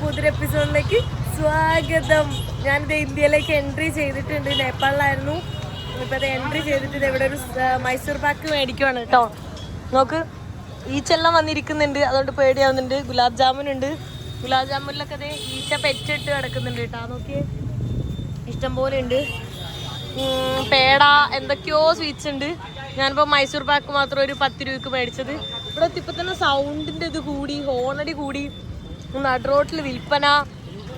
പുതിയൊരു എപ്പിസോഡിലേക്ക് സ്വാഗതം. ഞാനിത് ഇന്ത്യയിലേക്ക് എൻട്രി ചെയ്തിട്ടുണ്ട്. നേപ്പാളിലായിരുന്നു. ഇപ്പം അത് എൻട്രി ചെയ്തിട്ട് ഇവിടെ ഒരു മൈസൂർ പാക്ക് മേടിക്കുവാണ് കേട്ടോ. നോക്ക്, ഈച്ചെല്ലാം വന്നിരിക്കുന്നുണ്ട്, അതുകൊണ്ട് പേടിയാവുന്നുണ്ട്. ഗുലാബ് ജാമുൻ ഉണ്ട്. ഗുലാബ് ജാമുനിലൊക്കെ അതേ ഈച്ച പെറ്റിട്ട് കിടക്കുന്നുണ്ട് കേട്ടോ. നോക്കി ഇഷ്ടംപോലെ ഉണ്ട്. പേട എന്തൊക്കെയോ സ്വീറ്റ്സ് ഉണ്ട്. ഞാനിപ്പോൾ മൈസൂർ പാക്ക് മാത്രം ഒരു 10 രൂപയ്ക്ക് മേടിച്ചത്. ഇവിടെ ഇപ്പം തന്നെ സൗണ്ടിൻ്റെ ഇത് കൂടി, ഹോണടി കൂടി, നടുറോട്ടിൽ വിൽപ്പന,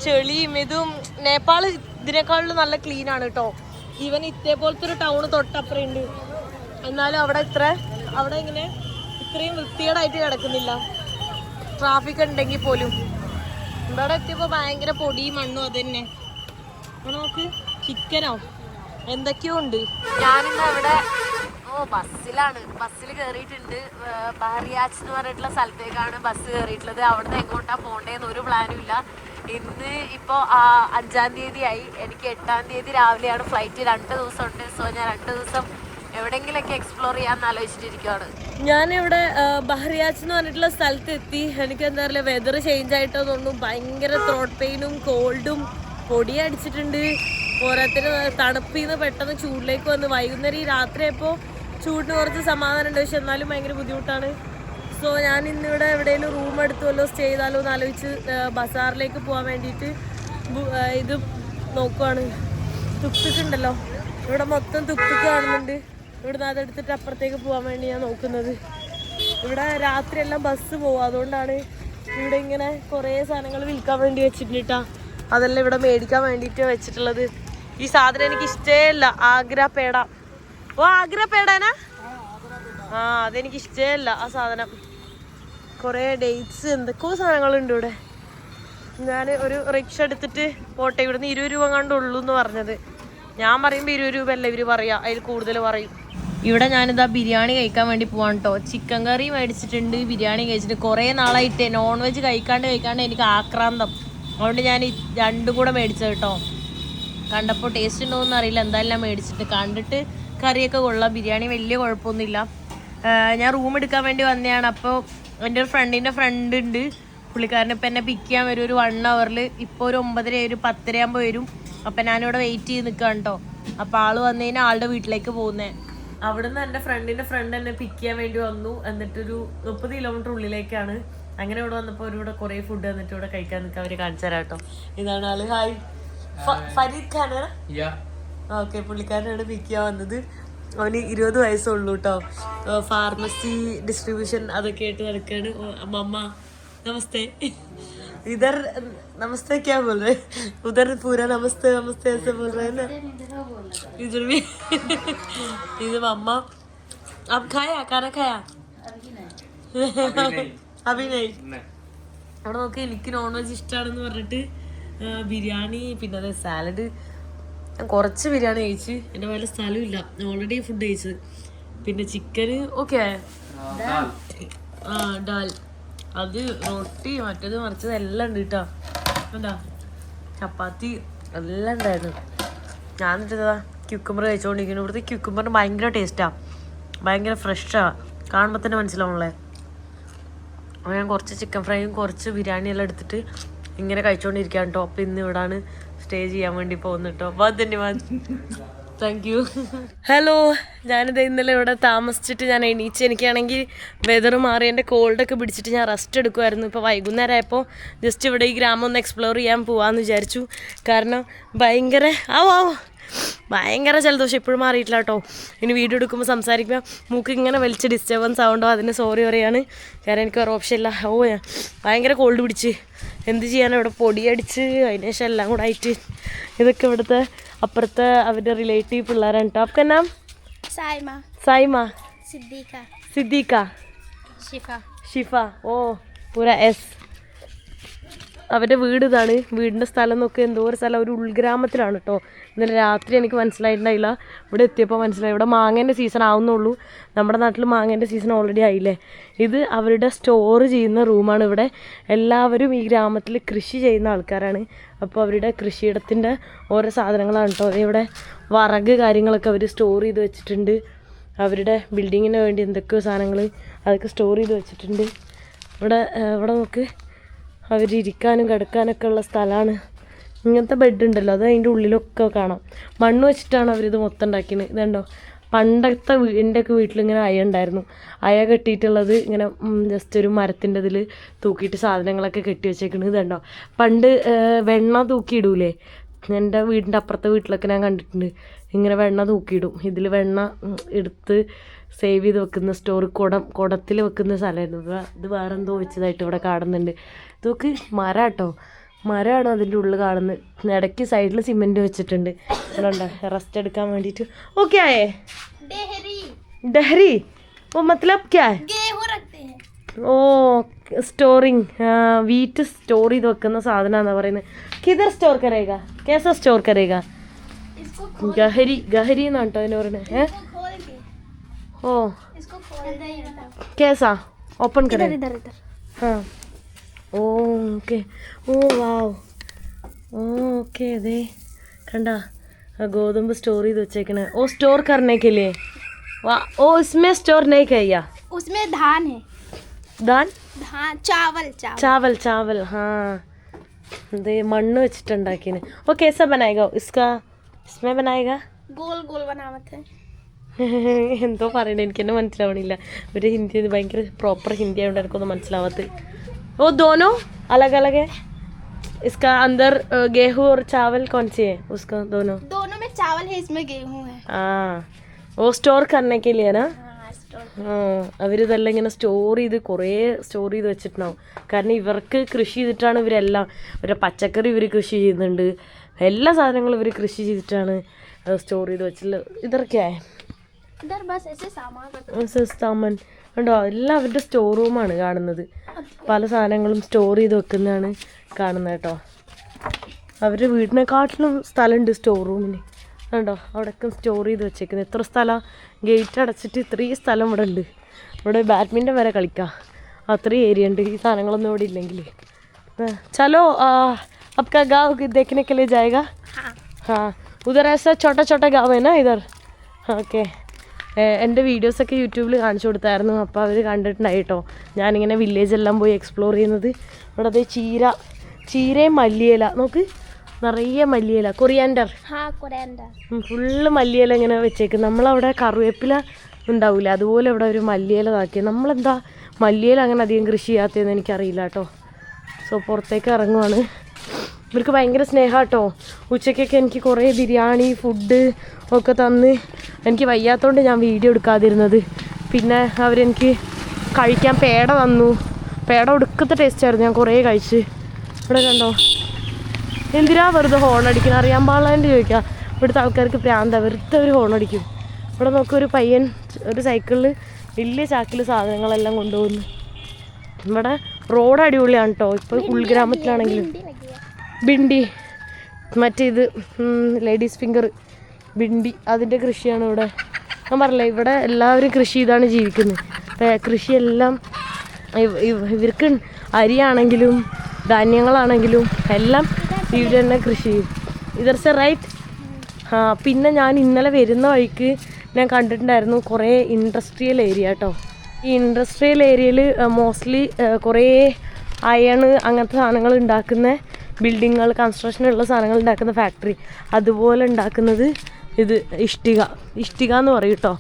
ചെളിയും ഇതും. നേപ്പാൾ ഇതിനേക്കാളും നല്ല ക്ലീൻ ആണ് കേട്ടോ. ഈവൻ ഇതേപോലത്തെ ഒരു ടൗണ് തൊട്ടപ്പുറം ഉണ്ട്. എന്നാലും അവിടെ ഇങ്ങനെ ഇത്രയും വൃത്തികേടായിട്ട് കിടക്കുന്നില്ല, ട്രാഫിക് ഉണ്ടെങ്കിൽ പോലും. ഇവിടെ എത്തിയപ്പോൾ ഭയങ്കര പൊടിയും മണ്ണും അത് തന്നെ. നോക്ക്, ചിക്കനോ എന്തൊക്കെയോ ഉണ്ട്. ഞാനിന്ന് അവിടെ ബസ്സിൽ കയറിയിട്ടുണ്ട്. ബഹറിയാച്ച് എന്ന് പറഞ്ഞിട്ടുള്ള സ്ഥലത്തേക്കാണ് ബസ് കയറിയിട്ടുള്ളത്. അവിടുന്ന് എങ്ങോട്ടാ പോകേണ്ടതെന്ന് ഒരു പ്ലാനും ഇല്ല. ഇന്ന് ഇപ്പോൾ 5-ാം തീയതി ആയി. എനിക്ക് 8-ാം തീയതി രാവിലെയാണ് ഫ്ലൈറ്റ്. 2 ദിവസം ഉണ്ട്. സോ ഞാൻ 2 ദിവസം എവിടെയെങ്കിലൊക്കെ എക്സ്പ്ലോർ ചെയ്യാമെന്ന് ആലോചിച്ചിട്ടിരിക്കുകയാണ്. ഞാനിവിടെ ബഹറിയാച്ച് എന്ന് പറഞ്ഞിട്ടുള്ള സ്ഥലത്ത് എത്തി. എനിക്ക് എന്താ പറയുക, വെതർ ചേഞ്ച് ആയിട്ടോ തോന്നുന്നു. ഭയങ്കര ത്രോട്ട് പെയിനും കോൾഡും, പൊടി അടിച്ചിട്ടുണ്ട്. ഓരോരുത്തർ തണുപ്പിൽ നിന്ന് പെട്ടെന്ന് ചൂടിലേക്ക് വന്ന് വൈകുന്നേരം ഈ രാത്രിയായപ്പോൾ ചൂടിന് കുറച്ച് സമാധാനമുണ്ട്. പക്ഷെ എന്നാലും ഭയങ്കര ബുദ്ധിമുട്ടാണ്. സോ ഞാൻ ഇന്നിവിടെ എവിടെയെങ്കിലും റൂം എടുത്തുമല്ലോ സ്റ്റേ ചെയ്താലോ എന്ന് ആലോചിച്ച് ബസാറിലേക്ക് പോകാൻ വേണ്ടിയിട്ട് ഇത് നോക്കുവാണ്. തുക്തുക്ക് ഉണ്ടല്ലോ, ഇവിടെ മൊത്തം തുക്തുക്ക് കാണുന്നുണ്ട്. ഇവിടുന്ന് അതെടുത്തിട്ട് അപ്പുറത്തേക്ക് പോകാൻ വേണ്ടി ഞാൻ നോക്കുന്നത്. ഇവിടെ രാത്രിയെല്ലാം ബസ് പോകും, അതുകൊണ്ടാണ് ഇവിടെ ഇങ്ങനെ കുറേ സാധനങ്ങൾ വിൽക്കാൻ വേണ്ടി വെച്ചിട്ടുണ്ട്. അതെല്ലാം ഇവിടെ മേടിക്കാൻ വേണ്ടിയിട്ട് വെച്ചിട്ടുള്ളത്. ഈ സാധനം എനിക്ക് ഇഷ്ടമേ ഇല്ല, ആഗ്ര പേട. ഓ, ആഗ്ര പേടനാ? അതെനിക്ക് ഇഷ്ടമേ ഇല്ല ആ സാധനം. കുറേ ഡേറ്റ്സ് എന്തൊക്കെയോ സാധനങ്ങളുണ്ട് ഇവിടെ. ഞാൻ ഒരു റിക്ഷ എടുത്തിട്ട് പോട്ടെ, ഇവിടുന്ന് 20 രൂപ കണ്ടുള്ളൂ എന്ന് പറഞ്ഞത്. ഞാൻ പറയുമ്പോൾ 20 രൂപ അല്ല ഇവർ പറയാം, അതിൽ കൂടുതൽ പറയും. ഇവിടെ ഞാനിതാ ബിരിയാണി കഴിക്കാൻ വേണ്ടി പോവാണ് കേട്ടോ. ചിക്കൻ കറി മേടിച്ചിട്ടുണ്ട്, ബിരിയാണി കഴിച്ചിട്ട്. കുറേ നാളായിട്ട് നോൺ വെജ് കഴിക്കാണ്ട് എനിക്ക് ആക്രാന്തം. അതുകൊണ്ട് ഞാൻ 2 കൂടെ മേടിച്ചത് കേട്ടോ. കണ്ടപ്പോൾ ടേസ്റ്റ് ഉണ്ടോയെന്ന് അറിയില്ല, എന്തായാലും ഞാൻ മേടിച്ചിട്ട്. കണ്ടിട്ട് കറിയൊക്കെ കൊള്ളാം, ബിരിയാണി വലിയ കുഴപ്പമൊന്നുമില്ല. ഞാൻ റൂം എടുക്കാൻ വേണ്ടി വന്നതാണ്. അപ്പോൾ എൻ്റെ ഒരു ഫ്രണ്ടിൻ്റെ ഫ്രണ്ട് ഉണ്ട്, പുള്ളിക്കാരൻ ഇപ്പം എന്നെ പിക്ക് ചെയ്യാൻ വരും ഒരു 1 ഹവറിൽ. ഇപ്പോൾ ഒരു 9:30 ഒരു 10:30 ആകുമ്പോൾ വരും. അപ്പം ഞാനിവിടെ വെയിറ്റ് ചെയ്ത് നിൽക്കുകയാണ് കേട്ടോ. അപ്പോൾ ആൾ വന്നു കഴിഞ്ഞാൽ ആളുടെ വീട്ടിലേക്ക് പോകുന്നത്. അവിടുന്ന് എൻ്റെ ഫ്രണ്ടിൻ്റെ ഫ്രണ്ട് എന്നെ പിക്ക് ചെയ്യാൻ വേണ്ടി വന്നു. എന്നിട്ടൊരു 30 കിലോമീറ്റർ ഉള്ളിലേക്കാണ്. അങ്ങനെ ഇവിടെ വന്നപ്പോൾ അവരിവിടെ കുറേ ഫുഡ് വന്നിട്ട് ഇവിടെ കഴിക്കാൻ നിൽക്കാൻ അവർ കാണിച്ചു തരാം കേട്ടോ. ഇതാണ് ആള്. ഹായ്, ഫരീദ് ഖാനാ? ഓക്കെ, പുള്ളിക്കാരനാണ് പിക്ക് ചെയ്യാൻ വന്നത്. അവന് 20 വയസ്സുള്ളൂ കേട്ടോ. ഫാർമസി ഡിസ്ട്രിബ്യൂഷൻ അതൊക്കെ ആയിട്ട് നടക്കുകയാണ്. മമ്മ നമസ്തേ. इधर नमस्ते क्या बोल रहे, उधर पूरा नमस्ते नमस्ते ऐसे बोल रहे हैं ना, इधर भी. ഇത് മമ്മ. अब खाया खाना खाया? അഭിനയ്. അവിടെ നോക്കി, എനിക്ക് നോൺ വെജ് ഇഷ്ടമാണെന്ന് പറഞ്ഞിട്ട് ബിരിയാണി, പിന്നെ അതെ സാലഡ്. ഞാൻ കുറച്ച് ബിരിയാണി കഴിച്ച്, എൻ്റെ വേറെ സ്ഥലമില്ല, ഓൾറെഡി ഫുഡ് കഴിച്ചത്. പിന്നെ ചിക്കന് ഓക്കെ, ഡാൽ, അത് റൊട്ടി, മറ്റേത് മറിച്ചത് എല്ലാം ഉണ്ട് കേട്ടോ. എന്താ ചപ്പാത്തി എല്ലാം ഉണ്ടായിരുന്നു. ഞാൻ എന്നിട്ട് ക്യൂക്കമ്പർ കഴിച്ചുകൊണ്ടിരിക്കുന്നു. ഇവിടുത്തെ ക്യൂക്കമ്പറിന് ഭയങ്കര ടേസ്റ്റാണ്, ഭയങ്കര ഫ്രഷാണ്, കാണുമ്പോൾ തന്നെ മനസ്സിലാവുള്ളേ. അപ്പോൾ ഞാൻ കുറച്ച് ചിക്കൻ ഫ്രൈയും കുറച്ച് ബിരിയാണിയെല്ലാം എടുത്തിട്ട് ഇങ്ങനെ കഴിച്ചുകൊണ്ടിരിക്കുകയാണ് കേട്ടോ. അപ്പോൾ ഇന്ന് ഇവിടാണ് സ്റ്റേ ചെയ്യാൻ വേണ്ടി പോകുന്നത് കേട്ടോ. ധന്യവാദ്, താങ്ക് യു. ഹലോ, ഞാനിത് ഇന്നലെ ഇവിടെ താമസിച്ചിട്ട് ഞാൻ എണീച്ച്. എനിക്കാണെങ്കിൽ വെതർ മാറി എൻ്റെ കോൾഡൊക്കെ പിടിച്ചിട്ട് ഞാൻ റെസ്റ്റ് എടുക്കുമായിരുന്നു. ഇപ്പോൾ വൈകുന്നേരം ആയപ്പോൾ ജസ്റ്റ് ഇവിടെ ഈ ഗ്രാമം ഒന്ന് എക്സ്പ്ലോർ ചെയ്യാൻ പോകാമെന്ന് വിചാരിച്ചു. കാരണം ഭയങ്കര ജലദോഷം, ഇപ്പോഴും മാറിയിട്ടില്ല കേട്ടോ. ഇനി വീഡിയോ എടുക്കുമ്പോൾ സംസാരിക്കുമ്പോൾ മൂക്ക് ഇങ്ങനെ വലിച്ച് ഡിസ്റ്റർബൻസ് ആവുണ്ടോ, അതിന് സോറി പറയാണ്. കാരണം എനിക്ക് വേറെ ഓപ്ഷൻ ഇല്ല. ഭയങ്കര കോൾഡ് പിടിച്ച് എന്ത് ചെയ്യാനോ, ഇവിടെ പൊടിയടിച്ച് അതിന് ശേഷം എല്ലാം കൂടെ ആയിട്ട്. ഇതൊക്കെ ഇവിടുത്തെ അപ്പുറത്തെ അവരുടെ റിലേറ്റീവ് പിള്ളേരാണ് കേട്ടോ. आपका नाम? साइमा, सिद्दीका, ഷിഫ. ഓ, പൂര എസ്. അവരുടെ വീട് ഇതാണ്. വീടിൻ്റെ സ്ഥലം നോക്കുക, എന്തോ ഒരു സ്ഥലം, ഒരു ഉൾഗ്രാമത്തിലാണ് കേട്ടോ. ഇന്നലെ രാത്രി എനിക്ക് മനസ്സിലായിട്ടുണ്ടായില്ല, ഇവിടെ എത്തിയപ്പോൾ മനസ്സിലായി. ഇവിടെ മാങ്ങേൻ്റെ സീസൺ ആവുന്നുള്ളൂ. നമ്മുടെ നാട്ടിൽ മാങ്ങേൻ്റെ സീസൺ ഓൾറെഡി ആയില്ലേ. ഇത് അവരുടെ സ്റ്റോർ ചെയ്യുന്ന റൂമാണ്. ഇവിടെ എല്ലാവരും ഈ ഗ്രാമത്തിൽ കൃഷി ചെയ്യുന്ന ആൾക്കാരാണ്. അപ്പോൾ അവരുടെ കൃഷിയിടത്തിൻ്റെ ഓരോ സാധനങ്ങളാണ് കേട്ടോ. ഇവിടെ വറക് കാര്യങ്ങളൊക്കെ അവർ സ്റ്റോർ ചെയ്ത് വെച്ചിട്ടുണ്ട്. അവരുടെ ബിൽഡിങ്ങിന് വേണ്ടി എന്തൊക്കെയോ സാധനങ്ങൾ അതൊക്കെ സ്റ്റോർ ചെയ്ത് വെച്ചിട്ടുണ്ട്. ഇവിടെ നോക്ക്, അവരിയ്ക്കാനും കിടക്കാനൊക്കെ ഉള്ള സ്ഥലമാണ്. ഇങ്ങനത്തെ ബെഡ് ഉണ്ടല്ലോ, അത് അതിൻ്റെ ഉള്ളിലൊക്കെ കാണാം. മണ്ണ് വെച്ചിട്ടാണ് അവരിത് മൊത്തം ഉണ്ടാക്കിയത്. ഇതുണ്ടോ, പണ്ടത്തെ എൻ്റെയൊക്കെ വീട്ടിലിങ്ങനെ അയ ഉണ്ടായിരുന്നു. അയ കെട്ടിയിട്ടുള്ളത് ഇങ്ങനെ ജസ്റ്റ് ഒരു മരത്തിൻ്റെ ഇതിൽ തൂക്കിയിട്ട് സാധനങ്ങളൊക്കെ കെട്ടി വെച്ചേക്കുന്നത്. ഇതുണ്ടോ, പണ്ട് വെണ്ണ തൂക്കിയിടൂലേ, എൻ്റെ വീടിൻ്റെ അപ്പുറത്തെ വീട്ടിലൊക്കെ ഞാൻ കണ്ടിട്ടുണ്ട്. ഇങ്ങനെ വെണ്ണ തൂക്കിയിടും. ഇതിൽ വെണ്ണ എടുത്ത് സേവ് ചെയ്ത് വെക്കുന്ന സ്റ്റോർ, കുടത്തിൽ വെക്കുന്ന സ്ഥലമായിരുന്നു. ഇത് വേറെ എന്തോ വെച്ചതായിട്ട് ഇവിടെ കാണുന്നുണ്ട്. ഇതൊക്കെ മരം കേട്ടോ, മരമാണ് അതിൻ്റെ ഉള്ളിൽ കാണുന്നത്. ഇടയ്ക്ക് സൈഡിൽ സിമെൻറ്റ് വെച്ചിട്ടുണ്ട്. അതുകൊണ്ട് റെസ്റ്റ് എടുക്കാൻ വേണ്ടിയിട്ട്. ഓക്കെ ആയേ ഡഹരി ഓ മത്ലബ് ക്യാ ഓ സ്റ്റോറിങ് വീറ്റ് സ്റ്റോർ ചെയ്ത് വെക്കുന്ന സാധനമാണെന്നാണ് പറയുന്നത്. കിതർ സ്റ്റോർ കരേഗ, കേസ സ്റ്റോർ കരേഗ? ഗഹരി എന്നാണ് കേട്ടോ അതിന് പറയുന്നത്. ഓ കേസാ ഓപ്പൺ കരേ? हाँ ഓക്കെ. ഓ വാവ്, ഓക്കെ. അതെ കണ്ട ഗോതമ്പ് സ്റ്റോർ ചെയ്ത് വെച്ചേക്കണേ. ഓ സ്റ്റോർ करने के लिए वाह. ओ इसमें स्टोर नहीं किया? उसमें धान है. धान? हाँ चावल. चावल हाँ. दे मण्ണ് വെച്ചിട്ടുണ്ടാക്കിന്. ഓ कैसा बनाएगा इसका? इसमें बनाएगा गोल गोल बनावत है. എന്തോ പറയണേ, എനിക്കെന്നെ മനസ്സിലാവണില്ല. ഒരു ഹിന്ദി ഭയങ്കര പ്രോപ്പർ ഹിന്ദി ആയതുകൊണ്ട് എനിക്കൊന്നും മനസ്സിലാവാത്ത. वो दोनों अलग अलग है. इसका अंदर गेहूं और चावल कौन सी है? उसका दोनों में चावल है, इसमें गेहूं है. हाँ वो स्टोर करने के लिए ना. അവരിതെല്ലാം ഇങ്ങനെ സ്റ്റോർ ചെയ്ത് കുറേ സ്റ്റോർ ചെയ്ത് വെച്ചിട്ടുണ്ടാവും. കാരണം ഇവർക്ക് കൃഷി ചെയ്തിട്ടാണ് ഇവരെല്ലാം, ഇവരുടെ പച്ചക്കറി ഇവർ കൃഷി ചെയ്യുന്നുണ്ട്, എല്ലാ സാധനങ്ങളും ഇവർ കൃഷി ചെയ്തിട്ടാണ് സ്റ്റോർ ചെയ്ത് വെച്ചിട്ടുള്ളത്. ഇതൊക്കെയാ സാമാൻ ഉണ്ടോ, എല്ലാം അവരുടെ സ്റ്റോർ റൂമാണ് കാണുന്നത്. പല സാധനങ്ങളും സ്റ്റോർ ചെയ്ത് വെക്കുന്നതാണ് കാണുന്നത് കേട്ടോ. അവരുടെ വീടിനെക്കാട്ടിലും സ്ഥലമുണ്ട് സ്റ്റോർ റൂമിന്. കണ്ടോ അവിടെയൊക്കെ സ്റ്റോർ ചെയ്ത് വെച്ചേക്കുന്നത്. എത്ര സ്ഥലം, ഗേറ്റ് അടച്ചിട്ട് ഇത്രയും സ്ഥലം ഇവിടെ ഉണ്ട്. ഇവിടെ ബാഡ്മിൻ്റൺ വരെ കളിക്കാം, അത്രയും ഏരിയ ഉണ്ട്. ഈ സാധനങ്ങളൊന്നും ഇവിടെ ഇല്ലെങ്കിൽ. ചലോ आपका गाँव देखने के लिए जाएगा? हाँ उधर ऐसा छोटा छोटा गाँव है ना इधर. ഓക്കെ. എൻ്റെ വീഡിയോസൊക്കെ യൂട്യൂബിൽ കാണിച്ചു കൊടുത്തായിരുന്നു. അപ്പോൾ അവർ കണ്ടിട്ടുണ്ടായി കേട്ടോ ഞാനിങ്ങനെ വില്ലേജെല്ലാം പോയി എക്സ്പ്ലോർ ചെയ്യുന്നത്. ഇവിടെ അതേ ചീരയും മല്ലിയില, നോക്ക് നിറയെ മല്ലിയില, കൊറിയാൻഡർ ഫുള്ള് മല്ലിയില ഇങ്ങനെ വെച്ചേക്കും. നമ്മളവിടെ കറിവേപ്പില ഉണ്ടാവില്ല, അതുപോലെ ഇവിടെ ഒരു മല്ലിയില ഇതാക്കിയത്. നമ്മളെന്താ മല്ലിയില അങ്ങനെ അധികം കൃഷി ചെയ്യാത്തതെന്ന് എനിക്കറിയില്ല കേട്ടോ. സോ പുറത്തേക്ക് ഇറങ്ങുവാണ്. ഇവർക്ക് ഭയങ്കര സ്നേഹം കേട്ടോ. ഉച്ചയ്ക്കൊക്കെ എനിക്ക് കുറേ ബിരിയാണി ഫുഡ് ഒക്കെ തന്ന്, എനിക്ക് വയ്യാത്തതുകൊണ്ട് ഞാൻ വീഡിയോ എടുക്കാതിരുന്നത്. പിന്നെ അവരെനിക്ക് കഴിക്കാൻ പേട തന്നു. പേട ഒടുക്കത്തെ ടേസ്റ്റായിരുന്നു, ഞാൻ കുറേ കഴിച്ച്. ഇവിടെ കണ്ടോ എന്തിനാ വെറുതെ ഹോൺ അടിക്കണം, അറിയാൻ പാടില്ലാണ്ട് ചോദിക്കുക. ഇവിടുത്തെ ആൾക്കാർക്ക് പ്രാന്ത, വെറുതെ ഒരു ഹോൺ അടിക്കും. ഇവിടെ നോക്കൊരു പയ്യൻ ഒരു സൈക്കിളിൽ വലിയ ചാക്കിൽ സാധനങ്ങളെല്ലാം കൊണ്ടുപോകുന്നു. ഇവിടെ റോഡ് അടിപൊളിയാണ് കേട്ടോ. ഇപ്പോൾ ഉൾഗ്രാമത്തിലാണെങ്കിലും ബിണ്ടി, മറ്റേത് ലേഡീസ് ഫിംഗർ ബിണ്ടി, അതിൻ്റെ കൃഷിയാണ് ഇവിടെ. ഞാൻ പറഞ്ഞില്ലേ ഇവിടെ എല്ലാവരും കൃഷി ചെയ്താണ് ജീവിക്കുന്നത്. കൃഷിയെല്ലാം ഇവർക്ക് അരിയാണെങ്കിലും ധാന്യങ്ങളാണെങ്കിലും എല്ലാം ഇവർ തന്നെ കൃഷി ചെയ്യും. ഇതർച്ച റൈറ്റ്. പിന്നെ ഞാൻ ഇന്നലെ വരുന്ന വഴിക്ക് ഞാൻ കണ്ടിട്ടുണ്ടായിരുന്നു കുറേ ഇൻഡസ്ട്രിയൽ ഏരിയ കേട്ടോ. ഈ ഇൻഡസ്ട്രിയൽ ഏരിയയിൽ മോസ്റ്റ്ലി കുറേ അയണ് അങ്ങനത്തെ സാധനങ്ങൾ ഉണ്ടാക്കുന്ന ബിൽഡിങ്ങുകൾ, കൺസ്ട്രക്ഷനുള്ള സാധനങ്ങൾ ഉണ്ടാക്കുന്ന ഫാക്ടറി, അതുപോലെ ഉണ്ടാക്കുന്നത് ഇത് ഇഷ്ടിക എന്ന് പറയും കേട്ടോ.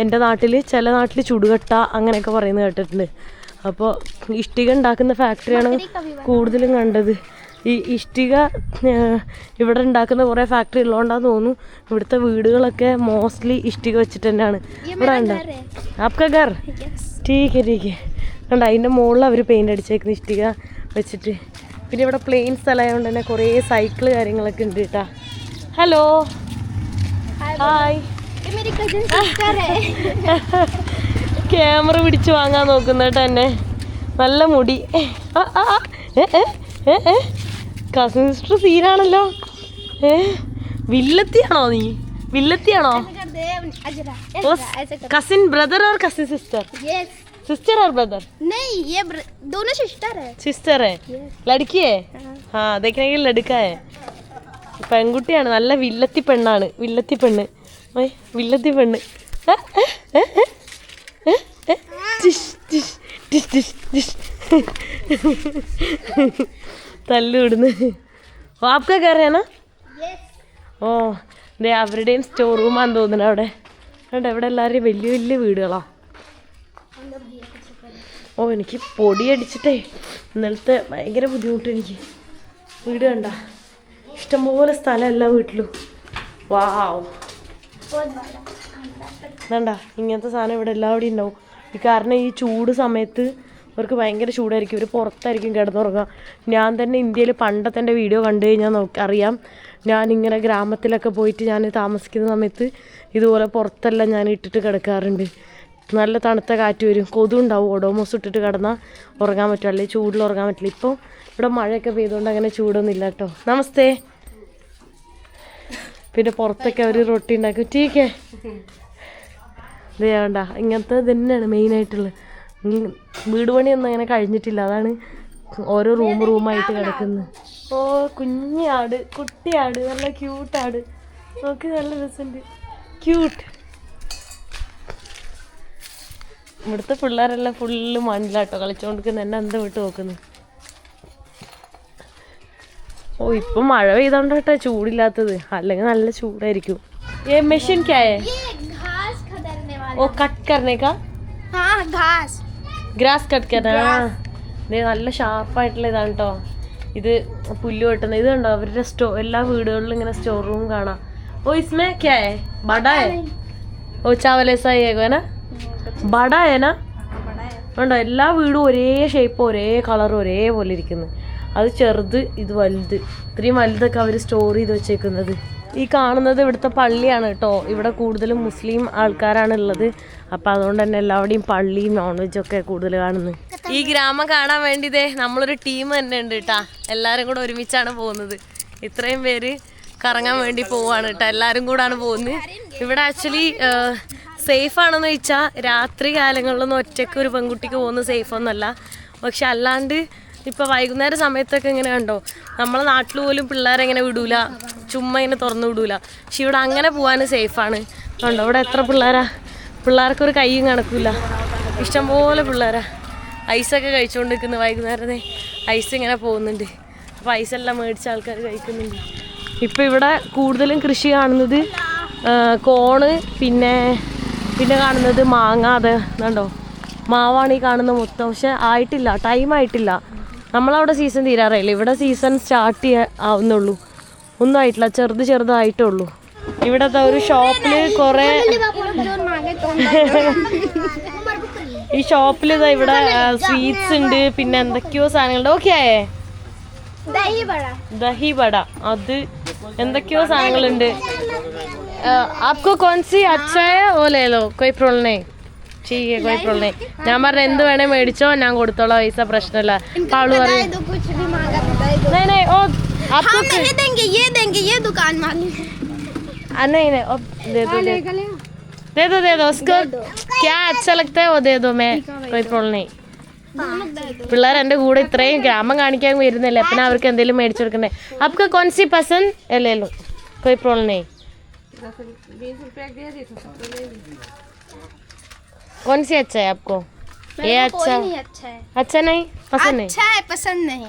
എൻ്റെ നാട്ടിൽ ചില നാട്ടിൽ ചുടുകട്ട അങ്ങനെയൊക്കെ പറയുന്നത് കേട്ടിട്ടുണ്ട്. അപ്പോൾ ഇഷ്ടിക ഉണ്ടാക്കുന്ന ഫാക്ടറിയാണ് കൂടുതലും കണ്ടത്. ഈ ഇഷ്ടിക ഇവിടെ ഉണ്ടാക്കുന്ന കുറേ ഫാക്ടറി ഉള്ളതുകൊണ്ടാന്ന് തോന്നുന്നു ഇവിടുത്തെ വീടുകളൊക്കെ മോസ്റ്റ്ലി ഇഷ്ടിക വെച്ചിട്ട് തന്നെയാണ്. ഇവിടെ ഉണ്ട് ആപ്കാ ഘർ? ടീക്ക് കണ്ട അതിൻ്റെ മുകളിൽ അവർ പെയിൻ്റ് അടിച്ചേക്കുന്ന ഇഷ്ടിക വെച്ചിട്ട്. പിന്നെ ഇവിടെ പ്ലെയിൻ സ്ഥലമായതുകൊണ്ട് തന്നെ കുറേ സൈക്കിള് കാര്യങ്ങളൊക്കെ ഉണ്ട് കേട്ടോ. Hello hi. ക്യാമറ പിടിച്ച് വാങ്ങാൻ നോക്കുന്ന കേട്ടോ എന്നെ. നല്ല മുടി. Cousin sister സീനാണല്ലോ. വില്ലത്തിയാണോ നീ? വില്ലത്തിയാണോ? कसिन ब्रदर और कसिन सिस्टर? यस. सिस्टर और ब्रदर? नहीं, ये दोनों सिस्टर है. सिस्टर है. लड़की है? हाँ देखने के लड़का है. പെൺകുട്ടിയാണ്, നല്ല വില്ലത്തി പെണ്ണാണ്. വില്ലത്തി പെണ്ണ്, വില്ലത്തി പെണ്ണ്. തല്ലുവിടുന്നു. ഓ ആപ്കാ കയറിയാണോ? ഓ ദേ അവരുടെയും സ്റ്റോർ റൂമാന്ന് തോന്നുന്നു അവിടെ. കണ്ടോ ഇവിടെ എല്ലാവരുടെയും വലിയ വലിയ വീടുകളാ. ഓ എനിക്ക് പൊടിയടിച്ചിട്ടേ ഇന്നലത്തെ ഭയങ്കര ബുദ്ധിമുട്ട് എനിക്ക്. വീട് കണ്ട ഇഷ്ടംപോലെ സ്ഥലം എല്ലാ വീട്ടിലും. വാവ് വേണ്ട ഇങ്ങനത്തെ സാധനം ഇവിടെ എല്ലാവിടെയും ഉണ്ടാവും. കാരണം ഈ ചൂട് സമയത്ത് അവർക്ക് ഭയങ്കര ചൂടായിരിക്കും. ഇവർ പുറത്തായിരിക്കും കിടന്നുറങ്ങുക. ഞാൻ തന്നെ ഇന്ത്യയിൽ പണ്ടത്തെ എൻ്റെ വീഡിയോ കണ്ടു കഴിഞ്ഞാൽ അറിയാം. ഞാനിങ്ങനെ ഗ്രാമത്തിലൊക്കെ പോയിട്ട് ഞാൻ താമസിക്കുന്ന സമയത്ത് ഇതുപോലെ പുറത്തെല്ലാം ഞാൻ ഇട്ടിട്ട് കിടക്കാറുണ്ട്. നല്ല തണുത്ത കാറ്റ് വരും, കൊതുണ്ടാവും. ഒഡോമോസ് ഇട്ടിട്ട് കിടന്നാൽ ഉറങ്ങാൻ പറ്റും, അല്ലെങ്കിൽ ചൂടിൽ ഉറങ്ങാൻ പറ്റില്ല. ഇപ്പോൾ ഇവിടെ മഴയൊക്കെ പെയ്തുകൊണ്ട് അങ്ങനെ ചൂടൊന്നും ഇല്ല കേട്ടോ. നമസ്തേ. പിന്നെ പുറത്തൊക്കെ അവർ റൊട്ടി ഉണ്ടാക്കും. ടീക്കേ ഇതേ വേണ്ട ഇങ്ങനത്തെ തന്നെയാണ് മെയിനായിട്ടുള്ളത്. വീട് പണിയൊന്നും അങ്ങനെ കഴിഞ്ഞിട്ടില്ല, അതാണ് ഓരോ റൂമായിട്ട് കിടക്കുന്നത്. ഓ കുഞ്ഞാട്, കുട്ടിയാട്, നല്ല ക്യൂട്ടാട്. നോക്ക് നല്ല രസമുണ്ട്, ക്യൂട്ട്. ഇവിടുത്തെ പിള്ളേരെല്ലാം ഫുള്ള് മണ്ണിലാട്ടോ കളിച്ചോണ്ടിരിക്കുന്നത്. എന്നെ എന്താ വിട്ട് നോക്കുന്നത്. ഓ ഇപ്പം മഴ പെയ്തോണ്ട് കേട്ടോ ചൂടില്ലാത്തത്, അല്ലെങ്കിൽ നല്ല ചൂടായിരിക്കും. ഏ മെഷീൻ ക്യായേ? ഓ കട്ട് करने का? हाँ घास ഗ്രാസ് കട്ട് करना. നല്ല ഷാർപ്പായിട്ടുള്ള ഇതാണ് കേട്ടോ. ഇത് പുല്ല് വെട്ടുന്നത്. ഇത് കണ്ടോ അവരുടെ എല്ലാ വീടുകളിലും ഇങ്ങനെ സ്റ്റോർ റൂം കാണാം. ഓ ഇസ്മേ ക്യാ ഹേ? ബഡാ ഹേ? ഓ ചാവൽ ऐसा ही है ना? ബഡാ ഹേ ना? ഉണ്ടോ എല്ലാ വീടും ഒരേ ഷേപ്പ് ഒരേ കളർ ഒരേപോലെ ഇരിക്കുന്നു. അത് ചെറുത്, ഇത് വലുത്. ഇത്രയും വലുതൊക്കെ അവർ സ്റ്റോർ ചെയ്ത് വെച്ചേക്കുന്നത്. ഈ കാണുന്നത് ഇവിടുത്തെ പള്ളിയാണ് കേട്ടോ. ഇവിടെ കൂടുതലും മുസ്ലിം ആൾക്കാരാണ് ഉള്ളത്. അപ്പം അതുകൊണ്ട് തന്നെ എല്ലാവരുടെയും പള്ളിയും നോൺ വെജൊക്കെ കൂടുതൽ കാണുന്നത്. ഈ ഗ്രാമം കാണാൻ വേണ്ടിയതേ നമ്മളൊരു ടീം തന്നെ ഉണ്ട് കേട്ടാ. എല്ലാവരും കൂടെ ഒരുമിച്ചാണ് പോകുന്നത്. ഇത്രയും പേര് കറങ്ങാൻ വേണ്ടി പോവാണ് കേട്ടോ. എല്ലാവരും കൂടാണ് പോകുന്നത്. ഇവിടെ ആക്ച്വലി സേഫ് ആണെന്ന് ചോദിച്ചാൽ രാത്രി കാലങ്ങളിലൊന്നും ഒറ്റയ്ക്ക് ഒരു പെൺകുട്ടിക്ക് പോകുന്നത് സേഫ് ഒന്നുമല്ല. പക്ഷെ അല്ലാണ്ട് ഇപ്പോൾ വൈകുന്നേര സമയത്തൊക്കെ ഇങ്ങനെ കണ്ടോ, നമ്മളെ നാട്ടിൽ പോലും പിള്ളേരെ ഇങ്ങനെ വിടൂല, ചുമ്മാ ഇങ്ങനെ തുറന്നു വിടൂല. പക്ഷെ ഇവിടെ അങ്ങനെ പോകാൻ സേഫാണ്. കണ്ടോ ഇവിടെ എത്ര പിള്ളേരാ, പിള്ളേർക്കൊരു കയ്യും കണക്കില്ല, ഇഷ്ടംപോലെ പിള്ളേരാ. ഐസൊക്കെ കഴിച്ചുകൊണ്ട് നിൽക്കുന്നത്. വൈകുന്നേരത്തെ ഐസ് ഇങ്ങനെ പോകുന്നുണ്ട്. അപ്പോൾ ഐസെല്ലാം മേടിച്ച ആൾക്കാർ കഴിക്കുന്നുണ്ട്. ഇപ്പോൾ ഇവിടെ കൂടുതലും കൃഷി കാണുന്നത് കോണ്, പിന്നെ കാണുന്നത് മാങ്ങ. അത് കണ്ടോ മാവാണ് ഈ കാണുന്ന മൊത്തം. പക്ഷെ ആയിട്ടില്ല, ടൈം ആയിട്ടില്ല. നമ്മളവിടെ സീസൺ തീരാറായില്ല, ഇവിടെ സീസൺ സ്റ്റാർട്ട് ആവുന്നുള്ളൂ. ഒന്നും ആയിട്ടില്ല, ചെറുതായിട്ടേ ഉള്ളൂ. ഇവിടത്തെ ഒരു ഷോപ്പിൽ കുറേ ഈ ഷോപ്പിൽ ഇവിടെ സ്വീറ്റ്സ് ഉണ്ട്, പിന്നെ എന്തൊക്കെയോ സാധനങ്ങളുണ്ട്. ഓക്കെ ആയേ ദഹി വട, അത് എന്തൊക്കെയോ സാധനങ്ങളുണ്ട്. ആപ്കോ കോൺസി അച്ചായ ഓലേലോ കൊയ് പ്രോളിനെ ചെയ്യേ കൊയ് പ്രോളിനെ. ഞാൻ പറഞ്ഞ എന്ത് വേണേ മേടിച്ചോ, ഞാൻ കൊടുത്തോളാം, പൈസ പ്രശ്നമില്ല. പാളു പറയും दे दो उसको क्या अच्छा लगता है वो दे दो, मैं कोई प्रॉब्लम नहीं. പിള്ളേർ എൻ്റെ കൂടെ ഇത്രയും ഗ്രാമം കാണിക്കാൻ വരുന്നില്ല, പിന്നെ അവർക്ക് എന്തെങ്കിലും മേടിച്ചു കൊടുക്കണ്ടേ. आपको कौन सी पसंद है ले लो, कोई प्रॉब्लम नहीं. कौन सी अच्छा है आपको? ये अच्छा नहीं पसंद नहीं. अच्छा है पसंद नहीं.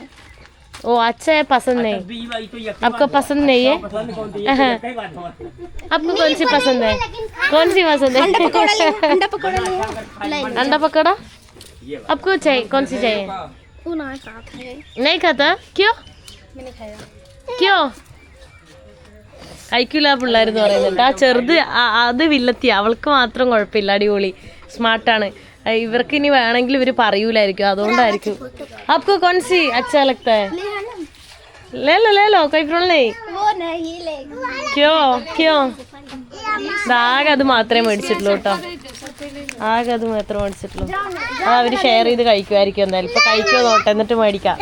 ओ अच्छा है पसंद नहीं. आपको पसंद नहीं है? आपको कौन सी पसंद है? कौन सी पसंद है? अंडा पकौड़ा आपको चाहिए? कौन सी चाहिए? नहीं खाता? क्यों? क्यों? കഴിക്കില്ല പിള്ളേരെന്ന് പറയുന്നുണ്ട്. ആ ചെറുത് അത് വില്ലത്തി, അവൾക്ക് മാത്രം കുഴപ്പമില്ല, അടിപൊളി സ്മാർട്ടാണ്. ഇവർക്ക് ഇനി വേണമെങ്കിൽ ഇവർ പറയൂലായിരിക്കും, അതുകൊണ്ടായിരിക്കും. आपको कौन सी अच्छा लगता है? ले लो कोई प्रॉब्लम नहीं. क्यों? ആകെ അത് മാത്രമേ മേടിച്ചിട്ടുള്ളൂ കേട്ടോ, ആകെ അത് മാത്രമേ മേടിച്ചിട്ടുള്ളൂ. അത് അവർ ഷെയർ ചെയ്ത് കഴിക്കുമായിരിക്കും എന്തായാലും. ഇപ്പൊ കഴിക്കുമോ നോട്ടെ, എന്നിട്ട് മേടിക്കാം.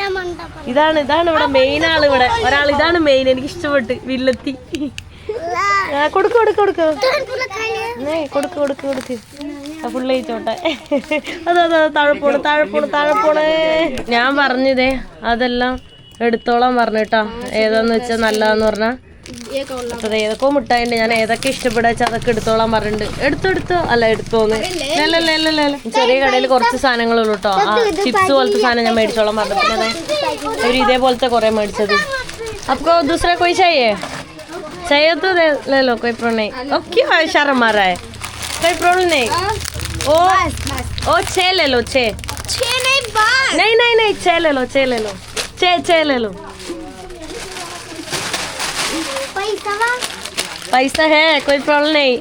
ഇതാണ് ഇവിടെ മെയിൻ ആള്. ഇവിടെ ഒരാൾ ഇതാണ് മെയിൻ, എനിക്ക് ഇഷ്ടപ്പെട്ട് വില്ലത്തി. കൊടുക്ക് ഫുള്ള് കഴിച്ചോട്ടെ. അതെ താഴെപ്പോണേ. ഞാൻ പറഞ്ഞതേ അതെല്ലാം എടുത്തോളാൻ പറഞ്ഞു കേട്ടോ. ഏതാന്ന് വെച്ചാൽ നല്ലതാന്ന് പറഞ്ഞാൽ അപ്പൊ ഏതൊക്കെ മുട്ടായി ഉണ്ട്, ഞാൻ ഏതൊക്കെ ഇഷ്ടപ്പെടാ വെച്ചാൽ അതൊക്കെ എടുത്തോളാൻ പറഞ്ഞിട്ടുണ്ട്. എടുത്തോ അല്ല എടുത്തോന്ന് ചെറിയ കടയിൽ കുറച്ച് സാധനങ്ങളുള്ളൂ കേട്ടോ. ആ ചിപ്സ് പോലത്തെ സാധനം ഞാൻ മേടിച്ചോളാൻ പറഞ്ഞു. പിന്നെ അതെ അവർ ഇതേപോലത്തെ കുറെ മേടിച്ചത്. आपको दूसरा कोई चाहिए तो ले लो, कोई प्रॉब्लम नहीं. ओके शर्म आ रहा है, कोई प्रॉब्लम नहीं. ओ 6 ले लो, 6 नहीं 6 ले लो, 6 ले लो. പൈസ ഹേ कोई प्रॉब्लम नहीं.